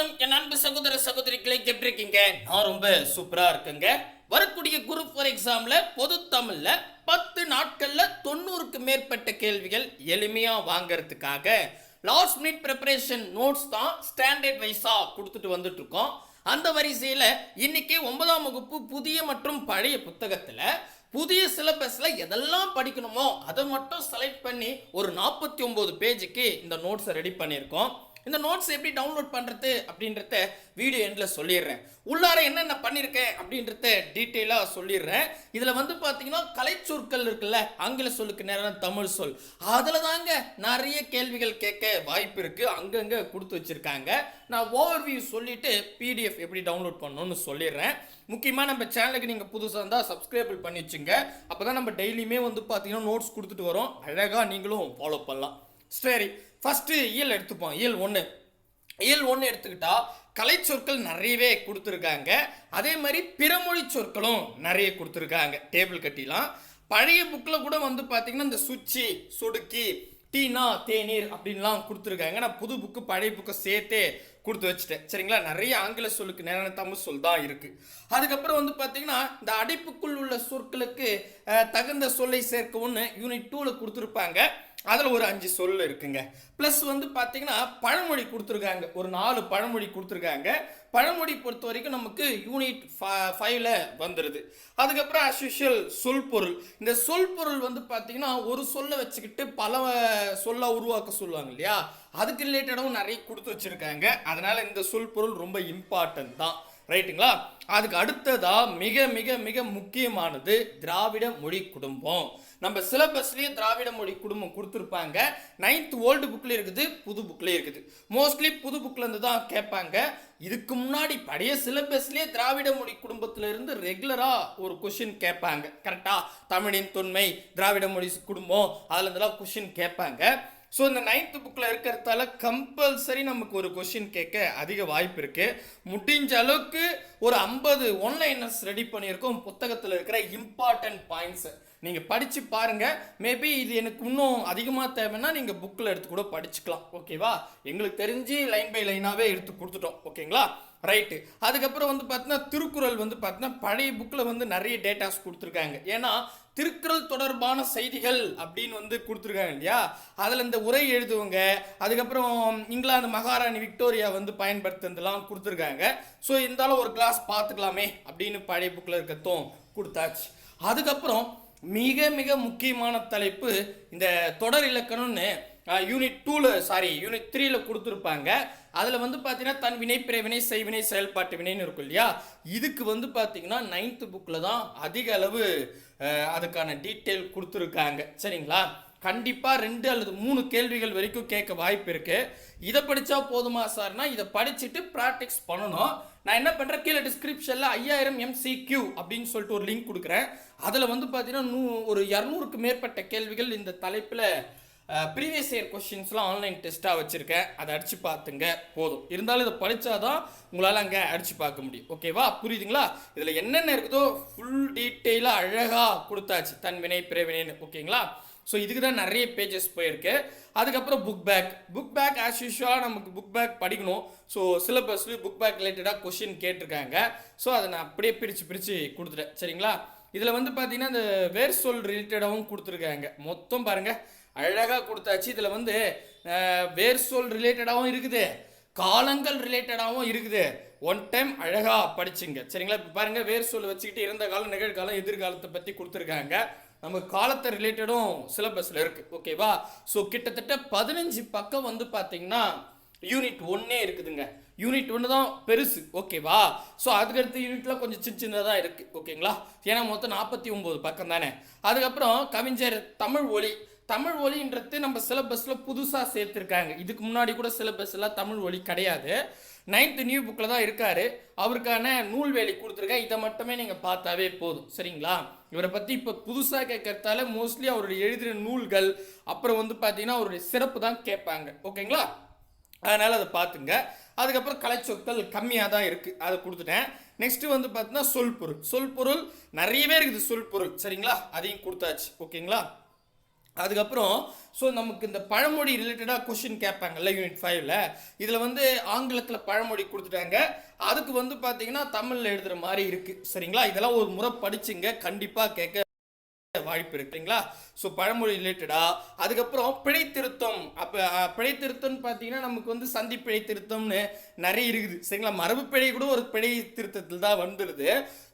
வணக்கம் என் அன்பு சகோதர சகோதரிகளை எப்படி இருக்கீங்க? நான் ரொம்ப சூப்பரா இருக்குங்க. வரக்கூடிய குரூப் 4 எக்ஸாம்ல பொது தமிழ்ல 10 நாட்கள்ல 90க்கு மேற்பட்ட கேள்விகள் எளிமையா வாங்கறதுக்காக லாஸ்ட் மினிட் ப்ரிப்பரேஷன் நோட்ஸ் தான் ஸ்டாண்டர்ட் வைஸா கொடுத்துட்டு வந்துட்டு இருக்கோம். அந்த வரிசையில இன்னைக்கு 9ஆம் வகுப்பு புதிய மற்றும் பழைய புத்தகத்துல புதிய சிலபஸ்ல எதெல்லாம் படிக்கணுமோ அதை மட்டும் செலக்ட் பண்ணி ஒரு 49 பேஜுக்கு இந்த நோட்ஸை ரெடி பண்ணியிருக்கோம். இந்த நோட்ஸ் எப்படி டவுன்லோட் பண்ணுறது அப்படின்றத வீடியோ எண்டில் சொல்லிடுறேன். உள்ளார என்னென்ன பண்ணியிருக்கேன் அப்படின்றத டீட்டெயிலாக சொல்லிடுறேன். இதில் வந்து பார்த்தீங்கன்னா கலைச்சொற்கள் இருக்குல்ல, ஆங்கில சொல்லுக்கு நேரான தமிழ் சொல், அதில் தாங்க நிறைய கேள்விகள் கேட்க வாய்ப்பு இருக்குது. அங்கங்கே கொடுத்து வச்சுருக்காங்க. நான் ஓவர்வியூ சொல்லிவிட்டு பிடிஎஃப் எப்படி டவுன்லோட் பண்ணணும்னு சொல்லிடுறேன். முக்கியமாக நம்ம சேனலுக்கு நீங்கள் புதுசாக இருந்தால் சப்ஸ்கிரைபிள் பண்ணி வச்சுங்க. அப்போ தான் நம்ம டெய்லியுமே வந்து பார்த்தீங்கன்னா நோட்ஸ் கொடுத்துட்டு வரோம். அழகாக நீங்களும் ஃபாலோ பண்ணலாம். சரி, ஃபஸ்ட்டு இயல் எடுத்துப்போம். இயல் ஒன்று எடுத்துக்கிட்டா கலைச்சொற்கள் நிறையவே கொடுத்துருக்காங்க. அதே மாதிரி பிறமொழி சொற்களும் நிறைய கொடுத்துருக்காங்க. டேபிள் கட்டிலாம் பழைய புக்கில் கூட வந்து பார்த்தீங்கன்னா இந்த சுச்சி, சொடுக்கி, டீனா, தேநீர் அப்படின்லாம் கொடுத்துருக்காங்க. நான் புது புக்கு பழைய புக்கை சேர்த்தே கொடுத்து வச்சுட்டேன். சரிங்களா? நிறைய ஆங்கில சொல்லுக்கு நேரான தமிழ் சொல் தான் இருக்குது. அதுக்கப்புறம் வந்து பார்த்தீங்கன்னா இந்த அடைப்புக்குள் உள்ள சொற்களுக்கு தகுந்த சொல்லை சேர்க்க ஒன்று யூனிட் 2ல் கொடுத்துருப்பாங்க. அதில் ஒரு 5 சொல் இருக்குங்க. ப்ளஸ் வந்து பார்த்தீங்கன்னா பழமொழி கொடுத்துருக்காங்க. ஒரு 4 பழமொழி கொடுத்துருக்காங்க. பழமொழி பொறுத்த வரைக்கும் நமக்கு யூனிட் 5ல் வந்துடுது. அதுக்கப்புறம் as usual சொல் பொருள். இந்த சொல் பொருள் வந்து பார்த்தீங்கன்னா ஒரு சொல்லை வச்சுக்கிட்டு பல சொல்ல உருவாக்க சொல்லுவாங்க இல்லையா, அதுக்கு ரிலேட்டடாகவும் நிறைய கொடுத்து வச்சுருக்காங்க. அதனால் இந்த சொல் பொருள் ரொம்ப இம்பார்ட்டன்ட் தான். ரைட்டுங்களா? அதுக்கு அடுத்ததா மிக மிக மிக முக்கியமானது திராவிட மொழி குடும்பம். நம்ம சிலபஸ்லேயே திராவிட மொழி குடும்பம் கொடுத்துருப்பாங்க. 9th ஓல்டு புக்கில் இருக்குது, புது புக்கில் இருக்குது. மோஸ்ட்லி புது புக்கில் இருந்து தான் கேட்பாங்க. இதுக்கு முன்னாடி பழைய சிலபஸ்லேயே திராவிட மொழி குடும்பத்தில் இருந்து ரெகுலராக ஒரு கொஷின் கேட்பாங்க. கரெக்டாக தமிழின் தொன்மை, திராவிட மொழி குடும்பம், அதில் இருந்தெல்லாம் கொஷின் கேட்பாங்க. ஸோ இந்த 9th புக்கில் இருக்கிறதால கம்பல்சரி நமக்கு ஒரு கொஷின் கேட்க அதிக வாய்ப்பு இருக்குது. முடிஞ்ச அளவுக்கு ஒரு 50 ஒன்லைனர்ஸ் ரெடி பண்ணியிருக்கோம். புத்தகத்தில் இருக்கிற இம்பார்ட்டன்ட் பாயிண்ட்ஸை நீங்கள் படித்து பாருங்கள். மேபி இது எனக்கு இன்னும் அதிகமாக தேவைன்னா நீங்கள் புக்கில் எடுத்து கூட படிச்சுக்கலாம். ஓகேவா? எங்களுக்கு தெரிஞ்சு லைன் பை லைனாகவே எடுத்து கொடுத்துட்டோம். ஓகேங்களா? ரைட்டு. அதுக்கப்புறம் வந்து பார்த்தீங்கன்னா திருக்குறள் வந்து பார்த்தீங்கன்னா பழைய புக்கில் வந்து நிறைய டேட்டாஸ் கொடுத்துருக்காங்க. ஏன்னா திருக்குறள் தொடர்பான செய்திகள் அப்படின்னு வந்து கொடுத்துருக்காங்க இல்லையா, அதில் இந்த உரை எழுதுவங்க, அதுக்கப்புறம் இங்கிலாந்து மகாராணி விக்டோரியா வந்து பயன்படுத்துறதுலாம் கொடுத்துருக்காங்க. ஸோ இருந்தாலும் ஒரு கிளாஸ் பார்த்துக்கலாமே அப்படின்னு பழைய புக்கில் இருக்கட்டும் கொடுத்தாச்சு. அதுக்கப்புறம் மிக மிக முக்கியமான தலைப்பு இந்த தொடர் இலக்கணம்னு யூனிட் 3ல் கொடுத்துருப்பாங்க. அதில் வந்து பார்த்தீங்கன்னா தன் வினை, பிறவினை, செய்வினை, செயல்பாட்டு வினைன்னு இருக்கும் இல்லையா, இதுக்கு வந்து பார்த்தீங்கன்னா 9th புக்கில் தான் அதிக அளவு அதுக்கான டீட்டெயில் கொடுத்துருக்காங்க. சரிங்களா? கண்டிப்பாக 2 அல்லது 3 கேள்விகள் வரைக்கும் கேட்க வாய்ப்பு இருக்குது. இதை படித்தா போதுமா சார்னா இதை படிச்சுட்டு ப்ராக்டிஸ் பண்ணணும். நான் என்ன பண்ணுறேன், கீழே டிஸ்கிரிப்ஷனில் 5000 MCQ அப்படின்னு சொல்லிட்டு ஒரு லிங்க் கொடுக்குறேன். அதில் வந்து பார்த்தீங்கன்னா ஒரு 200க்கு மேற்பட்ட கேள்விகள் இந்த தலைப்பில் ப்ரீவியஸ் இயர் கொஷின்ஸ்லாம் ஆன்லைன் டெஸ்ட்டாக வச்சுருக்கேன். அதை அடித்து பார்த்துங்க போதும். இருந்தாலும் இதை படித்தாதான் உங்களால் அங்கே அடித்து பார்க்க முடியும். ஓகேவா? புரியுதுங்களா? இதில் என்னென்ன இருக்குதோ ஃபுல் டீட்டெயிலாக அழகாக கொடுத்தாச்சு, தன் வினை பிறவினைன்னு. ஓகேங்களா? ஸோ இதுக்கு தான் நிறைய பேஜஸ் போயிருக்கு. அதுக்கப்புறம் புக் பேக் ஆஸ் யூஷுவலாக நமக்கு புக் பேக் படிக்கணும். ஸோ சிலபஸ்லேயும் புக் பேக் ரிலேட்டடாக கொஷின் கேட்டிருக்காங்க. ஸோ அதை நான் அப்படியே பிரித்து கொடுத்துட்டேன். சரிங்களா? இதில் வந்து பார்த்தீங்கன்னா இந்த வேர் சொல் ரிலேட்டடாகவும் கொடுத்துருக்காங்க. மொத்தம் பாருங்கள் அழகாக கொடுத்தாச்சு. இதில் வந்து வேர் சொல் ரிலேட்டடாகவும் இருக்குது, காலங்கள் ரிலேட்டடாகவும் இருக்குது. ஒன் டைம் அழகாக படிச்சுங்க. சரிங்களா? இப்போ பாருங்கள் வேர் சொல் வச்சுக்கிட்டு இறந்த காலம், நிகழ்காலம், எதிர்காலத்தை பற்றி கொடுத்துருக்காங்க. நம்ம காலத்தை ரிலேட்டடும் சிலபஸில் இருக்குது. ஓகேவா? ஸோ கிட்டத்தட்ட 15 பக்கம் வந்து பார்த்தீங்கன்னா யூனிட் 1 இருக்குதுங்க. யூனிட் 1 தான் பெருசு. ஓகேவா? ஸோ அதுக்கடுத்த யூனிட்லாம் கொஞ்சம் சின்னதாக தான் இருக்குது. ஓகேங்களா? ஏன்னா மொத்தம் 49 பக்கம் தானே. அதுக்கப்புறம் கவிஞர் தமிழ் ஒலின்றது நம்ம சிலபஸில் புதுசாக சேர்த்துருக்காங்க. இதுக்கு முன்னாடி கூட சிலபஸ்லாம் தமிழ் ஒலி கிடையாது. 9th நியூ புக்கில் தான் இருக்கார். அவருக்கான நூல்வேலி கொடுத்துருக்கேன். இதை மட்டுமே நீங்கள் பார்த்தாவே போதும். சரிங்களா? இவரை பற்றி இப்போ புதுசாக கேட்கறதால மோஸ்ட்லி அவருடைய எழுதின நூல்கள், அப்புறம் வந்து பார்த்தீங்கன்னா அவருடைய சிறப்பு தான் கேட்பாங்க. ஓகேங்களா? அதனால் அதை பார்த்துங்க. அதுக்கப்புறம் கலைச்சொற்கள் கம்மியாக தான் இருக்குது, அதை கொடுத்துட்டேன். நெக்ஸ்ட்டு வந்து பார்த்தீங்கன்னா சொல் பொருள் நிறையவே இருக்குது. சொல் பொருள் சரிங்களா, அதையும் கொடுத்தாச்சு. ஓகேங்களா? அதுக்கப்புறம் ஸோ நமக்கு இந்த பழமொழி ரிலேட்டடாக கொஷின் கேட்பாங்கல்ல யூனிட் 5ல், இதில் வந்து ஆங்கிலத்தில் பழமொழி கொடுத்துட்டாங்க. அதுக்கு வந்து பார்த்தீங்கன்னா தமிழில் எழுதுகிற மாதிரி இருக்குது. சரிங்களா, இதெல்லாம் ஒரு முறை படிச்சுங்க, கண்டிப்பாக கேட்க வாய்ப்பு இருக்குங்களா. ஸோ பழமொழி ரிலேட்டடா, அதுக்கப்புறம் பிழை திருத்தம். அப்போ பிழை திருத்தம்னு பார்த்தீங்கன்னா நமக்கு வந்து சந்தி பிழை திருத்தம்னு நிறைய இருக்குது. சரிங்களா, மரபு பிழை கூட ஒரு பிழை திருத்தத்தில் தான் வந்துடுது.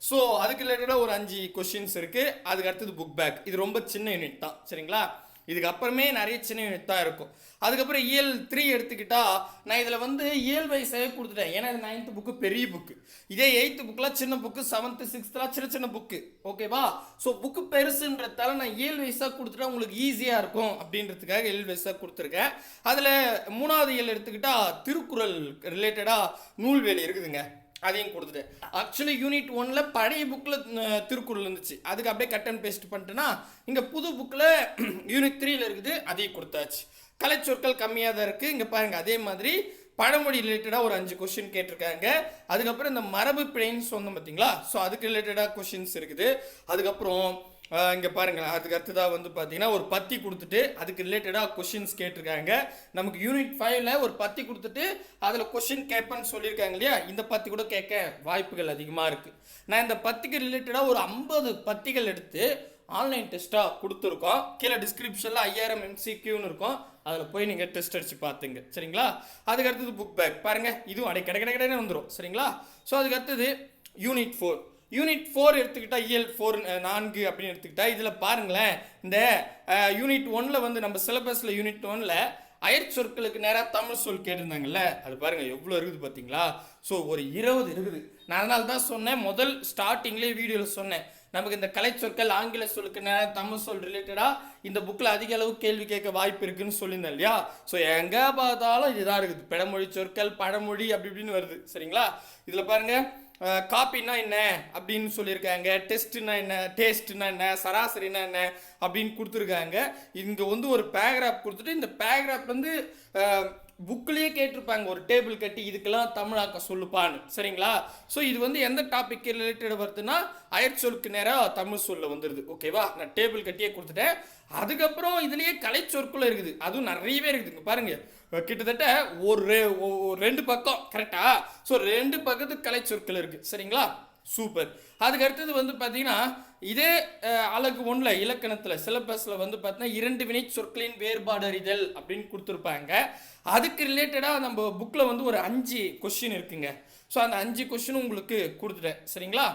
ஸோ அதுக்கு ரிலேட்டடாக ஒரு 5 கொஷின்ஸ் இருக்குது. அதுக்கு அடுத்தது புக் பேக். இது ரொம்ப சின்ன யூனிட் தான். சரிங்களா, இதுக்கு அப்புறமே நிறைய சின்ன யூனிட் தான் இருக்கும். அதுக்கப்புறம் இயல் 3 எடுத்துக்கிட்டா நான் இதில் வந்து இயல் வைஸாகவே கொடுத்துட்டேன். ஏன்னா இது 9th புக்கு பெரிய புக்கு, இதே 8th புக்கெலாம் சின்ன புக்கு, 7th 6thலாம் சின்ன சின்ன புக்கு. ஓகேவா, ஸோ புக்கு பெருசுன்றதால நான் இயல் வைஸாக கொடுத்துட்டா உங்களுக்கு ஈஸியாக இருக்கும் அப்படின்றதுக்காக இயல் வைஸாக கொடுத்துருக்கேன். அதில் 3வது இயல் எடுத்துக்கிட்டா திருக்குறள் ரிலேட்டடாக நூல்வேலி இருக்குதுங்க, அதையும் கொடுத்துட்டேன். ஆக்சுவலி யூனிட் 1ல் பழைய புக்கில் திருக்குறள் இருந்துச்சு, அதுக்கு அப்படியே கட் அண்ட் பேஸ்ட் பண்ணிட்டேன்னா இங்கே புது புக்கில் யூனிட் 3ல் இருக்குது, அதையும் கொடுத்தாச்சு. கலைச்சொற்கள் கம்மியாக தான் இருக்குது. இங்கே பாருங்கள், அதே மாதிரி பழமொழி ரிலேட்டடாக ஒரு 5 கொஷின் கேட்டிருக்காங்க. அதுக்கப்புறம் இந்த மரபு பிழைன்னு சொன்னோம் பார்த்தீங்களா, ஸோ அதுக்கு ரிலேட்டடாக கொஷின்ஸ் இருக்குது. அதுக்கப்புறம் இங்கே பாருங்கள், அதுக்கு அடுத்ததாக வந்து பார்த்தீங்கன்னா ஒரு பத்தி கொடுத்துட்டு அதுக்கு ரிலேட்டடாக கொஷின்ஸ் கேட்டிருக்காங்க. நமக்கு யூனிட் 5ல் ஒரு பத்தி கொடுத்துட்டு அதில் கொஷின் கேட்பேன்னு சொல்லியிருக்காங்க இல்லையா, இந்த பத்தி கூட கேட்க வாய்ப்புகள் அதிகமாக இருக்குது. நான் இந்த பத்திக்கு ரிலேட்டடாக ஒரு 50 பத்திகள் எடுத்து ஆன்லைன் டெஸ்ட்டாக கொடுத்துருக்கோம். கீழே டிஸ்கிரிப்ஷனில் 5000 MCQன்னு இருக்கும், அதில் போய் நீங்கள் டெஸ்ட் அடித்து பார்த்துங்க. சரிங்களா, அதுக்கு அடுத்தது புக் பேக் பாருங்கள், இதுவும் அடை கிடைக்கிறே வந்துடும். சரிங்களா, ஸோ அதுக்கு அடுத்தது யூனிட் 4. யூனிட் 4 எடுத்துக்கிட்டா இயல் 4 அப்படின்னு எடுத்துக்கிட்டா இதில் பாருங்களேன், இந்த யூனிட் 1ல் வந்து நம்ம சிலபஸில் யூனிட் 1ல் அயற்சொற்களுக்கு நேராக தமிழ் சொல் கேட்டிருந்தாங்கல்ல, அது பாருங்கள் எவ்வளோ இருக்குது பார்த்தீங்களா. ஸோ ஒரு 20 இருக்குது. நான் அதனால தான் சொன்னேன், முதல் ஸ்டார்டிங்லேயே வீடியோவில் சொன்னேன், நமக்கு இந்த கலைச்சொற்கள் ஆங்கில சொல்லுக்கு நேராக தமிழ் சொல் ரிலேட்டடாக இந்த புக்கில் அதிக அளவு கேள்வி கேட்க வாய்ப்பு இருக்குன்னு சொல்லியிருந்தேன் இல்லையா. ஸோ எங்கே பார்த்தாலும் இதுதான் இருக்குது, பிடமொழி சொற்கள் பழமொழி அப்படி இப்படின்னு வருது. சரிங்களா, இதில் பாருங்கள், காப்பின்னா என்ன அப்படின்னு சொல்லியிருக்காங்க, டெஸ்ட்னா என்ன, டேஸ்ட்னா என்ன, சராசரினா என்ன அப்படின்னு கொடுத்துருக்காங்க. இங்கே வந்து ஒரு பேராகிராஃப் கொடுத்துட்டு இந்த பேராகிராஃப் வந்து புக்லேயே கேட்டிருப்பாங்க ஒரு டேபிள் கட்டி, இதுக்கெல்லாம் தமிழாக்க சொல்லுப்பான்னு. சரிங்களா, ஸோ இது வந்து எந்த டாபிக் ரிலேட்டட் வருதுன்னா அயற்சொலுக்கு நேராக தமிழ் சொல்ல வந்துடுது. ஓகேவா, நான் டேபிள் கட்டியே கொடுத்துட்டேன். அதுக்கப்புறம் இதுலேயே கலைச்சொற்களும் இருக்குது, அதுவும் நிறையவே இருக்குதுங்க. பாருங்கள், கிட்டத்தட்ட ஒரு 2 பக்கம் கரெக்டா. ஸோ 2 பக்கத்துக்கு கலைச்சொற்கள் இருக்குது. சரிங்களா, சூப்பர். அதுக்கு அடுத்தது வந்து பார்த்தீங்கன்னா இதே அலகு 1ல் இலக்கணத்தில் சிலபஸில் வந்து பார்த்தீங்கன்னா 2 வினை சொற்களின் வேறுபாடு அறிதல் அப்படின்னு கொடுத்துருப்பாங்க. அதுக்கு ரிலேட்டடாக நம்ம புக்கில் வந்து ஒரு 5 கொஷின் இருக்குங்க. ஸோ அந்த 5 கொஷினும் உங்களுக்கு கொடுத்துட்டேன். சரிங்களா,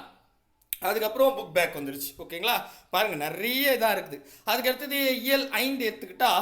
அதுக்கப்புறம் புக் பேக் வந்துருச்சு. ஓகேங்களா, பாருங்கள் நிறைய இதாக இருக்குது. அதுக்கு அடுத்தது இயல் 5 எடுத்துக்கிட்டா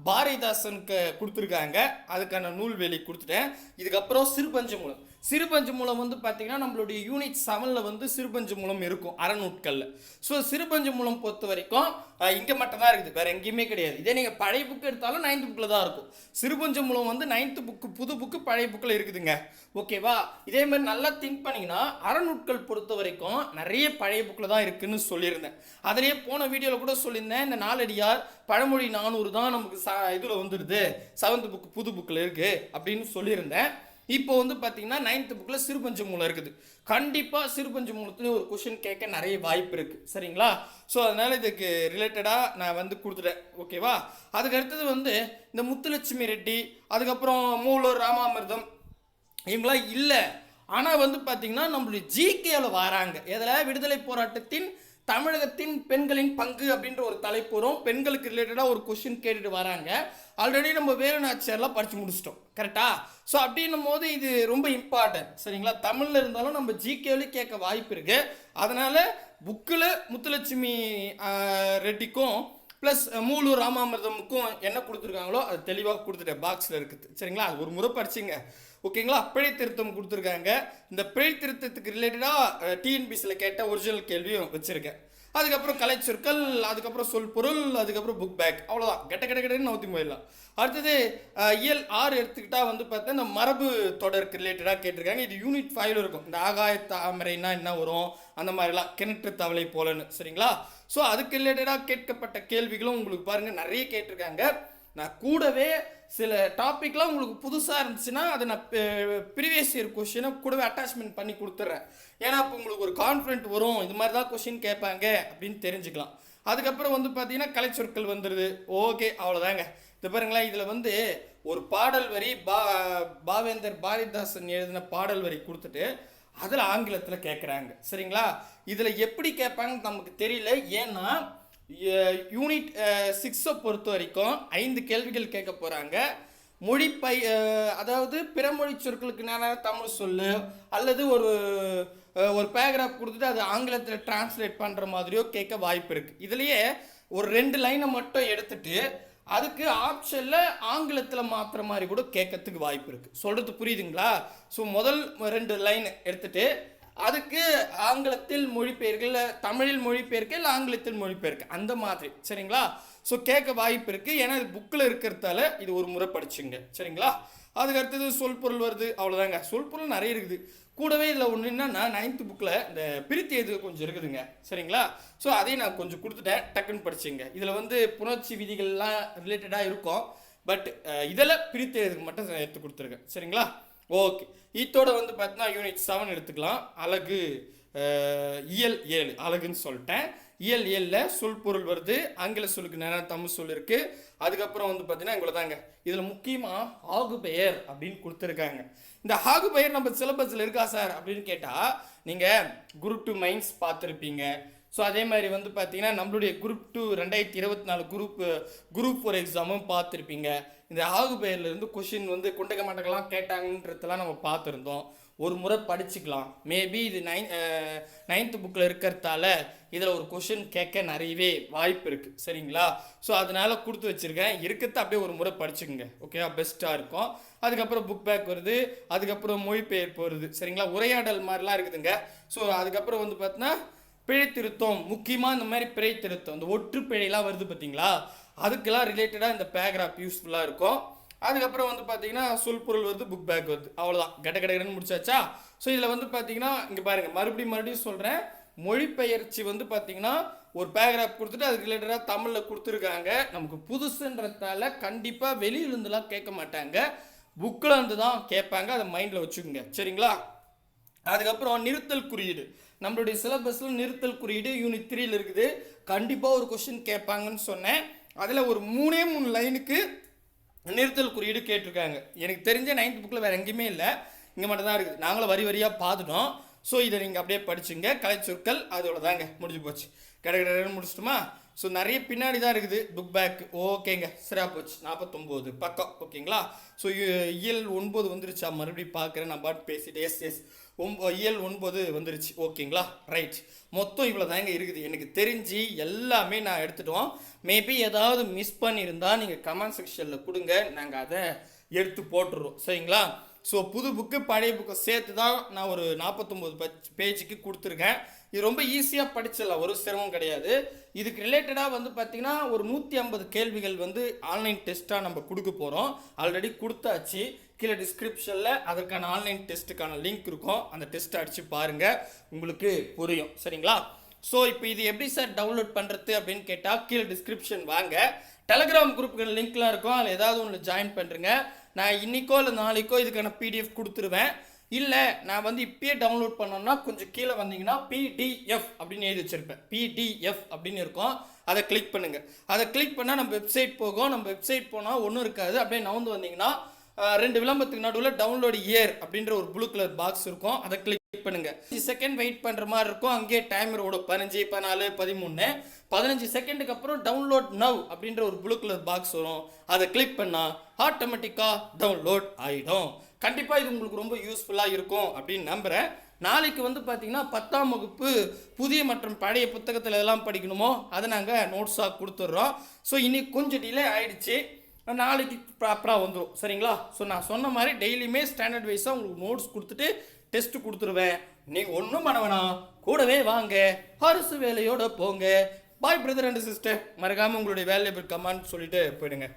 பாரதிதாசனுக்கு கொடுத்துருக்காங்க, அதுக்கான நூல்வேலி கொடுத்துட்டேன். இதுக்கப்புறம் சிறுபஞ்ச மூலம். சிறுபஞ்சு மூலம் வந்து பார்த்தீங்கன்னா நம்மளுடைய யூனிட் 7ல் வந்து சிறுபஞ்சு மூலம் இருக்கும் அறநூட்களில். ஸோ சிறுபஞ்சு மூலம் பொறுத்த வரைக்கும் இங்கே மட்டும் தான் இருக்குது, வேறு எங்கேயுமே கிடையாது. இதே நீங்கள் பழைய புக்கு எடுத்தாலும் 9th புக்கில் தான் இருக்கும். சிறுபஞ்சு மூலம் வந்து 9th புக்கு, புது புக்கு பழைய புக்கில் இருக்குதுங்க. ஓகேவா, இதே மாதிரி நல்லா திங்க் பண்ணிங்கன்னா அறநூட்கள் பொறுத்த வரைக்கும் நிறைய பழைய புக்கில் தான் இருக்குதுன்னு சொல்லியிருந்தேன். அதிலேயே போன வீடியோவில் கூட சொல்லியிருந்தேன், இந்த நாலடியார் பழமொழி 400 தான் நமக்கு இதில் வந்துடுது, 7th புக்கு புது புக்கில் இருக்குது அப்படின்னு சொல்லியிருந்தேன். இப்போ வந்து பார்த்தீங்கன்னா 9th புக்கில் சிறுபஞ்சு மூலம் இருக்குது. கண்டிப்பாக சிறுபஞ்சு மூலத்துலேயும் ஒரு கொஷின் கேட்க நிறைய வாய்ப்பு இருக்குது. சரிங்களா, ஸோ அதனால் இதுக்கு ரிலேட்டடாக நான் வந்து கொடுத்துட்டேன். ஓகேவா, அதுக்கு அடுத்தது வந்து இந்த முத்துலட்சுமி ரெட்டி, அதுக்கப்புறம் மூலூர் ராமாமிர்தம் இவங்களாம் இல்லை. ஆனால் வந்து பார்த்தீங்கன்னா நம்மளுடைய ஜிகேவில் வராங்க. எதில் விடுதலை போராட்டத்தின் தமிழகத்தின் பெண்களின் பங்கு அப்படின்ற ஒரு தலைப்பு வரும், பெண்களுக்கு ரிலேட்டடாக ஒரு கொஷின் கேட்டுட்டு வராங்க. ஆல்ரெடி நம்ம வேலு நாச்சியார்லாம் படித்து முடிச்சிட்டோம் கரெக்டா. ஸோ அப்படின்னும் போது இது ரொம்ப இம்பார்ட்டன்ட். சரிங்களா, தமிழில் இருந்தாலும் நம்ம ஜிகேவிலையும் கேட்க வாய்ப்பு இருக்குது. அதனால் புக்கில் முத்துலட்சுமி ரெட்டிக்கும் ப்ளஸ் மூலூர் ராமாமிர்தமுக்கும் என்ன கொடுத்துருக்காங்களோ அது தெளிவாக கொடுத்துட்டேன், பாக்ஸில் இருக்குது. சரிங்களா, அது ஒரு முறை படிச்சுங்க. ஓகேங்களா, பிழை திருத்தம் கொடுத்துருக்காங்க. இந்த பிழை திருத்தத்துக்கு ரிலேட்டடாக டிஎன்பிசியில் கேட்ட ஒரிஜினல் கேள்வியும் வச்சுருக்கேன். அதுக்கப்புறம் கலைச்சொற்கள், அதுக்கப்புறம் சொல் பொருள், அதுக்கப்புறம் புக் பேக், அவ்வளோதான். கெட்டன்னு நவுத்தி போயிடலாம். அடுத்தது இயல் 6 எடுத்துக்கிட்டால் வந்து பார்த்தா இந்த மரபு தொடருக்கு ரிலேட்டடாக கேட்டிருக்காங்க. இது யூனிட் 5ல் இருக்கும். இந்த ஆகாய தாமரைனா என்ன வரும் அந்த மாதிரிலாம், கிணற்று தவளை போலன்னு. சரிங்களா, ஸோ அதுக்கு ரிலேட்டடாக கேட்கப்பட்ட கேள்விகளும் உங்களுக்கு பாருங்கள் நிறைய கேட்டிருக்காங்க. நான் கூடவே சில டாப்பிக்லாம் உங்களுக்கு புதுசாக இருந்துச்சுன்னா அதை நான் ப்ரீவியஸ் இயர் கொஷினை கூடவே அட்டாச்மெண்ட் பண்ணி கொடுத்துட்றேன். ஏன்னா இப்போ உங்களுக்கு ஒரு கான்ஃபிடென்ட் வரும், இது மாதிரி தான் கொஷின் கேட்பாங்க அப்படின்னு தெரிஞ்சுக்கலாம். அதுக்கப்புறம் வந்து பார்த்தீங்கன்னா கலைச்சொற்கள் வந்துடுது. ஓகே, அவ்வளோதாங்க. இது பாருங்களேன், இதில் வந்து ஒரு பாடல் வரி பாவேந்தர் பாரதிதாசன் எழுதின பாடல் வரி கொடுத்துட்டு அதில் ஆங்கிலத்தில் கேட்குறாங்க. சரிங்களா? இதில் எப்படி கேட்பாங்கன்னு நமக்கு தெரியல. ஏன்னா யூனிட் 6 பொறுத்த வரைக்கும் 5 கேள்விகள் கேட்க போகிறாங்க. அதாவது பிற மொழி சொற்களுக்கு நான் தமிழ் சொல்லு அல்லது ஒரு பேராகிராஃப் கொடுத்துட்டு அது ஆங்கிலத்தில் டிரான்ஸ்லேட் பண்ணுற மாதிரியோ கேட்க வாய்ப்பு இருக்குது. இதுலேயே ஒரு 2 லைனை மட்டும் எடுத்துட்டு அதுக்கு ஆப்ஷனில் ஆங்கிலத்தில் மாற்றுற மாதிரி கூட கேட்கறதுக்கு வாய்ப்பு இருக்குது. சொல்கிறது புரியுதுங்களா? ஸோ முதல் 2 லைன் எடுத்துட்டு அதுக்கு ஆங்கிலத்தில் மொழிபெயர்க்க, இல்லை தமிழில் மொழிபெயர்க்க, இல்லை ஆங்கிலத்தில் மொழிபெயர்க்க, அந்த மாதிரி. சரிங்களா? ஸோ கேட்க வாய்ப்பு இருக்குது. ஏன்னா இது புக்கில் இருக்கிறதால இது ஒரு முறை படிச்சுங்க. சரிங்களா? அதுக்கு அடுத்தது சொல் பொருள் வருது. அவ்வளோதாங்க. சொல் பொருள் நிறைய இருக்குது. கூடவே இதில் ஒன்று என்னன்னா 9th புக்கில் இந்த பிரித்து எழுது கொஞ்சம் இருக்குதுங்க. சரிங்களா? ஸோ அதையும் நான் கொஞ்சம் கொடுத்துட்டேன், டக்குன்னு படிச்சுங்க. இதில் வந்து புணர்ச்சி விதிகள்லாம் ரிலேட்டடாக இருக்கும். பட் இதில் பிரித்து எழுதுக்கு மட்டும் எடுத்து கொடுத்துருக்கேன். சரிங்களா? ஓகே, இதோட வந்து பார்த்தீங்கன்னா யூனிட் 7 எடுத்துக்கலாம். அழகு இயல் 7 அழகுன்னு சொல்லிட்டேன். இயல் 7ல் சொல் பொருள் வருது. ஆங்கில சொல்லுக்கு நேரம் தமிழ் சொல் இருக்குது. அதுக்கப்புறம் வந்து பார்த்தீங்கன்னா இவ்வளோ தாங்க. இதில் முக்கியமாக ஆகு பெயர் அப்படின்னு கொடுத்துருக்காங்க. இந்த ஆகு பெயர் நம்ம சிலபஸில் இருக்கா சார் அப்படின்னு கேட்டால் நீங்கள் குரூப் 2 மைன்ஸ் பார்த்துருப்பீங்க. ஸோ அதே மாதிரி வந்து பார்த்தீங்கன்னா நம்மளுடைய குரூப் 2 2024 குரூப் 4 எக்ஸாமும் பார்த்துருப்பீங்க. இந்த ஆகு பெயர்லேருந்து கொஷின் வந்து குண்டக மண்டகம்லாம் கேட்டாங்கன்றதெல்லாம் நம்ம பார்த்துருந்தோம். ஒரு முறை படிச்சுக்கலாம். மேபி இது 9th புக்கில் இருக்கிறதால இதில் ஒரு கொஷின் கேட்க நிறையவே வாய்ப்பு இருக்குது. சரிங்களா? ஸோ அதனால் கொடுத்து வச்சுருக்கேன். இருக்கிறத அப்படியே ஒரு முறை படிச்சுக்கோங்க. ஓகேவா? பெஸ்ட்டாக இருக்கும். அதுக்கப்புறம் புக் பேக் வருது. அதுக்கப்புறம் மொழிபெயர்ப்பு வருது. சரிங்களா? உரையாடல் மாதிரிலாம் இருக்குதுங்க. ஸோ அதுக்கப்புறம் வந்து பார்த்தீங்கன்னா பிழை திருத்தம், முக்கியமாக இந்த மாதிரி பிழை திருத்தம், இந்த ஒற்று பிழைலாம் வருது பார்த்தீங்களா, அதுக்கெல்லாம் ரிலேட்டடாக இந்த பேராகிராஃப் யூஸ்ஃபுல்லாக இருக்கும். அதுக்கப்புறம் வந்து பார்த்தீங்கன்னா சொல் பொருள் வருது, புக் பேக் வருது. அவ்வளோதான், கடகடன்னு முடிச்சாச்சா? ஸோ இதில் வந்து பார்த்தீங்கன்னா இங்கே பாருங்கள், மறுபடியும் சொல்கிறேன். மொழிபெயர்ச்சி வந்து பார்த்தீங்கன்னா ஒரு பேராகிராஃப் கொடுத்துட்டு அதுக்கு ரிலேட்டடாக தமிழில் கொடுத்துருக்காங்க. நமக்கு புதுசுன்றதால கண்டிப்பாக வெளியிலிருந்துலாம் கேட்க மாட்டாங்க, புக்கில் இருந்து தான் கேட்பாங்க. அதை மைண்டில் வச்சுக்கோங்க. சரிங்களா? அதுக்கப்புறம் நிறுத்தல் குறியீடு. நம்மளுடைய சிலபஸில் நிறுத்தல் குறியீடு யூனிட் 3ல் இருக்குது. கண்டிப்பாக ஒரு கொஸ்டின் கேட்பாங்கன்னு சொன்னேன். அதில் ஒரு 3 லைனுக்கு நிறுத்தல் குறியீடு கேட்டிருக்காங்க. எனக்கு தெரிஞ்ச 9th புக்கில் வேறு எங்கேயுமே இல்லை, இங்கே மட்டும் தான் இருக்குது. நாங்களும் வரி வரியாக பார்த்துட்டோம். ஸோ இதை நீங்கள் அப்படியே படிச்சுங்க. கலைச்சொற்கள் அதோட தாங்க முடிஞ்சு போச்சு. கடற்கடன்னு முடிச்சிட்டுமா? ஸோ நிறைய பின்னாடி தான் இருக்குது புக் பேக். ஓகேங்க, சரியா போச்சு. 49 பக்கம். ஓகேங்களா? ஸோ இயல் 9 வந்துருச்சா? மறுபடியும் பார்க்குறேன், நான் பாட்டு பேசிட்டு. எஸ் இயல் 9 வந்துருச்சு. ஓகேங்களா? ரைட். மொத்தம் இவ்வளோ தாங்க இருக்குது. எனக்கு தெரிஞ்சு எல்லாமே நான் எடுத்துட்டோம். மேபி ஏதாவது மிஸ் பண்ணியிருந்தால் நீங்கள் கமெண்ட் செக்ஷனில் கொடுங்க, நாங்கள் அதை எடுத்து போட்டுருவோம். சரிங்களா? ஸோ புது புக்கு பழைய புக்கை சேர்த்து தான் நான் ஒரு 49 பேஜுக்கு கொடுத்துருக்கேன். இது ரொம்ப ஈஸியாக படிச்சிடலாம், ஒரு சிரமம் கிடையாது. இதுக்கு ரிலேட்டடாக வந்து பார்த்திங்கன்னா ஒரு 150 கேள்விகள் வந்து ஆன்லைன் டெஸ்ட்டாக நம்ம கொடுக்க போகிறோம். ஆல்ரெடி கொடுத்தாச்சு. கீழே டிஸ்கிரிப்ஷனில் அதற்கான ஆன்லைன் டெஸ்ட்டுக்கான லிங்க் இருக்கும். அந்த டெஸ்ட் அடித்து பாருங்கள், உங்களுக்கு புரியும். சரிங்களா? ஸோ இப்போ இது எப்படி சார் டவுன்லோட் பண்ணுறது அப்படின்னு கேட்டால் கீழே டிஸ்கிரிப்ஷன் வாங்க. டெலகிராம் குரூப்புக்கு லிங்க்லாம் இருக்கும், அதில் ஏதாவது ஒன்று ஜாயின் பண்ணுறேங்க. நான் இன்றைக்கோ இல்லை நாளைக்கோ இதுக்கான பிடிஎஃப் கொடுத்துருவேன். இல்லை நான் வந்து இப்பயே டவுன்லோட் பண்ணோன்னா கொஞ்சம் கீழே வந்தீங்கன்னா PDF அப்படின்னு எழுதி வச்சுருப்பேன். PDF அப்படின்னு இருக்கும், அதை கிளிக் பண்ணுங்கள். அதை கிளிக் பண்ணால் நம்ம வெப்சைட் போகும். நம்ம வெப்சைட் போனால் ஒன்றும் இருக்காது. அப்படியே நவுந்து வந்தீங்கன்னா 2 விளம்பரத்துக்கு நடுவில் டவுன்லோட் இயர் அப்படின்ற ஒரு ப்ளூ கலர் பாக்ஸ் இருக்கும், அதை கிளிக் பண்ணுங்க. 5 செகண்ட் வெயிட் பண்ணுற மாதிரி இருக்கும். அங்கேயே டைமர் ஓடும். 15, 14, 13, 15 செகண்டுக்கு அப்புறம் டவுன்லோட் நவ் அப்படின்ற ஒரு ப்ளூ கலர் பாக்ஸ் வரும், அதை கிளிக் பண்ணால் ஆட்டோமேட்டிக்காக டவுன்லோட் ஆகிடும். கண்டிப்பாக இது உங்களுக்கு ரொம்ப யூஸ்ஃபுல்லாக இருக்கும் அப்படின்னு நம்புகிறேன். நாளைக்கு வந்து பார்த்தீங்கன்னா 10ஆம் வகுப்பு புதிய மற்றும் பழைய புத்தகத்தில் எல்லாம் படிக்கணுமோ அதை நாங்கள் நோட்ஸாக கொடுத்துட்றோம். ஸோ இன்னைக்கு கொஞ்சம் டிலே ஆகிடுச்சு, நாளைக்கு ப்ராப்பராக வந்துடும். சரிங்களா? ஸோ நான் சொன்ன மாதிரி டெய்லியுமே ஸ்டாண்டர்ட் வைஸாக உங்களுக்கு நோட்ஸ் கொடுத்துட்டு டெஸ்ட்டு கொடுத்துருவேன். நீங்கள் ஒன்றும் பண்ண வேணாம், கூடவே வாங்க, அரசு வேலையோடு போங்க. பாய் பிரதர் அண்ட் சிஸ்டர். மறக்காமல் உங்களுடைய வேல்யூபிள் கமெண்ட் சொல்லிட்டு போயிடுங்க.